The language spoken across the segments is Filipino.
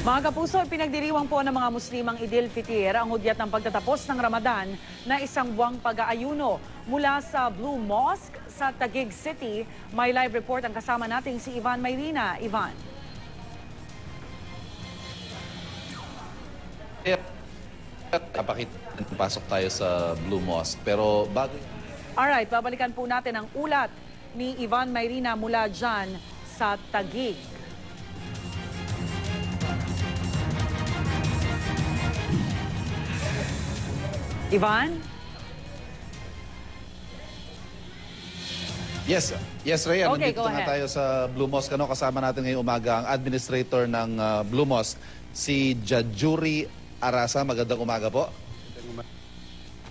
Mga kapuso, pinagdiriwang po ng mga Muslimang Idil Fitir ang hudyat ng pagtatapos ng Ramadan na isang buwang pag-aayuno. Mula sa Blue Mosque sa Taguig City, may live report ang kasama nating si Ivan Mayrina. Ivan. Pasok tayo sa Blue Mosque. Pero bago... Alright, babalikan po natin ang ulat ni Ivan Mayrina mula dyan sa Taguig. Ivan? Yes, Rhea. Okay, Nandito na tayo sa Blue Mosque. Kasama natin ngayong umaga ang administrator ng Blue Mosque, si Jajuri Arasa. Magandang umaga po.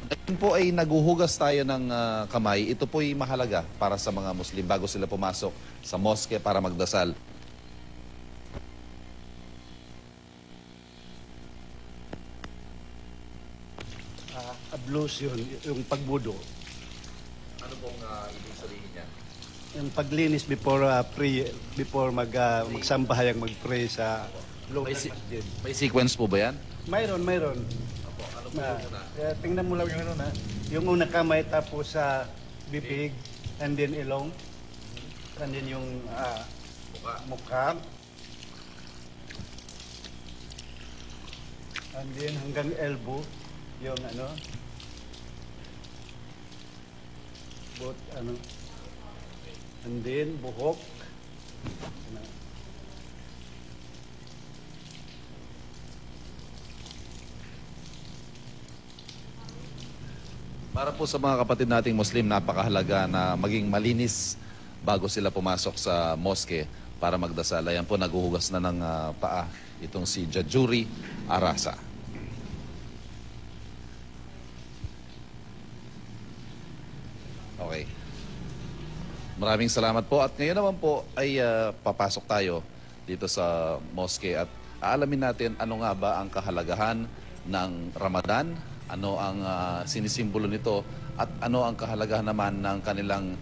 Ngayon po ay naguhugas tayo ng kamay. Ito po ay mahalaga para sa mga Muslim bago sila pumasok sa mosque para magdasal. Ablution, yung pagbudo. Ano pong ibig sabihin niya? Yung paglinis before before magsambahay, mag-pray sa local masjid. May sequence po ba yan? Mayroon. Ano po muna? Tingnan mo lang yung ano na. Yung unang kamay, tapos sa bibig, and then ilong, and then yung mukha. And then hanggang elbow, yung ano, and then buhok. Para po sa mga kapatid nating Muslim, napakahalaga na maging malinis bago sila pumasok sa mosque para magdasal. Ayan po, naguhugas na ng paa itong si Jajuri Arasa. Okay. Maraming salamat po. At ngayon naman po ay papasok tayo dito sa mosque at aalamin natin ano nga ba ang kahalagahan ng Ramadan, ano ang sinisimbolo nito at ano ang kahalagahan naman ng kanilang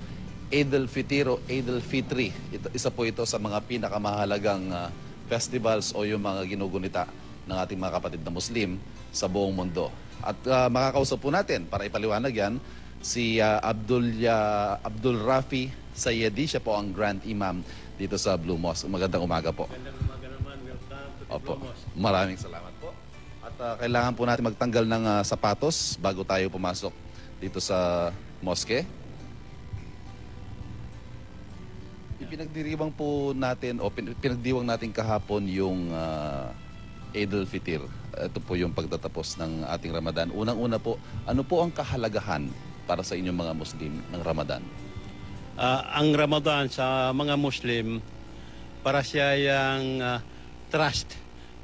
Eid al-Fitr o Eid al-Fitri. Isa po ito sa mga pinakamahalagang festivals o yung mga ginugunita ng ating mga kapatid na Muslim sa buong mundo. At makakausap po natin para ipaliwanag yan si Abdul Rafi Sayyedi. Siya po ang Grand Imam dito sa Blue Mosque. Magandang umaga po. Magandang umaga naman. Welcome to the Opo. Blue Mosque. Maraming salamat po. At kailangan po natin magtanggal ng sapatos bago tayo pumasok dito sa mosque. Ipinagdiriwang po natin o pinagdiwang natin kahapon yung Eid al-Fitr. Ito po yung pagtatapos ng ating Ramadan. Unang-una po, ano po ang kahalagahan para sa inyong mga Muslim ng Ramadan? Ang Ramadan sa mga Muslim, para siya yung trust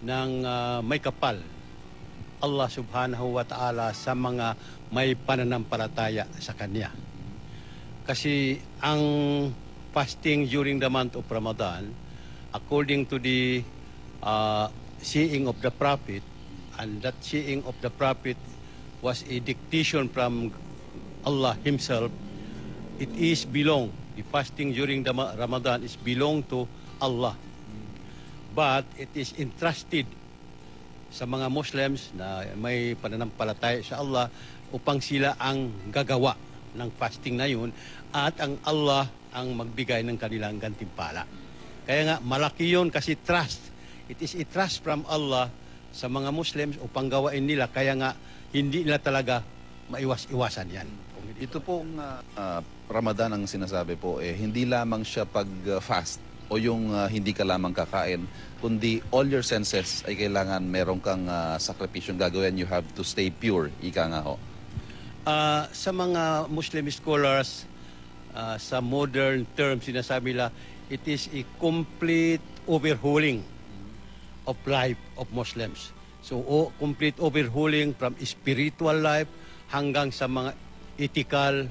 ng may kapal, Allah subhanahu wa ta'ala, sa mga may pananampalataya sa Kanya. Kasi ang fasting during the month of Ramadan, according to the seeing of the Prophet, and that seeing of the Prophet was a dictation from Allah Himself, it is belong, the fasting during the Ramadan is belong to Allah. But it is entrusted sa mga Muslims na may pananampalataya sa Allah upang sila ang gagawa ng fasting na yun at ang Allah ang magbigay ng kanilang gantimpala. Kaya nga malaki yun kasi trust. It is a trust from Allah sa mga Muslims upang gawain nila. Kaya nga hindi nila talaga maiwas-iwasan yan. Ito pong Ramadan ang sinasabi po, hindi lamang siya pag-fast o yung hindi ka lamang kakain, kundi all your senses ay kailangan meron kang sakripisyong gagawin. You have to stay pure, ika nga ho. Sa mga Muslim scholars, sa modern term, sinasabi nila, it is a complete overhauling of life of Muslims. So, complete overhauling from spiritual life hanggang sa mga ethical,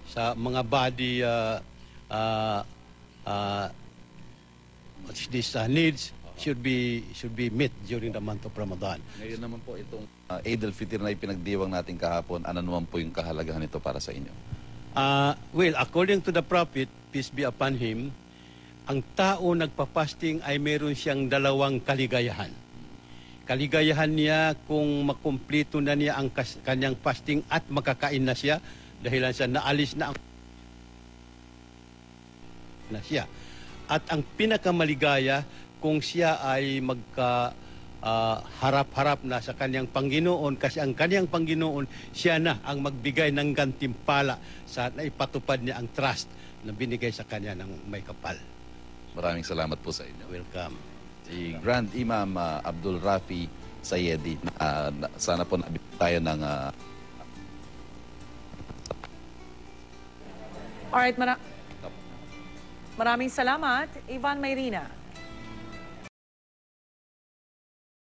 sa mga body needs should be met during the month of Ramadan. Ngayon naman po itong Eid al-Fitr na ipinagdiwang natin kahapon, ano naman po yung kahalagahan nito para sa inyo? Well, according to the Prophet, peace be upon him, ang tao nagpa-fasting ay meron siyang dalawang kaligayahan. Kaligayahan niya kung makumpleto na niya ang kanyang fasting at makakain na siya dahilan sa naalis na siya. At ang pinakamaligaya kung siya ay harap-harap na sa kanyang Panginoon kasi ang kanyang Panginoon, siya na ang magbigay ng gantimpala sa naipatupad niya ang trust na binigay sa kanya ng may kapal. Maraming salamat po sa inyo. Welcome. Si Grand Imam Abdul Rafi Sayedi. Sana po nabigyan tayo ng Alright, maraming salamat, Ivan Mayrina.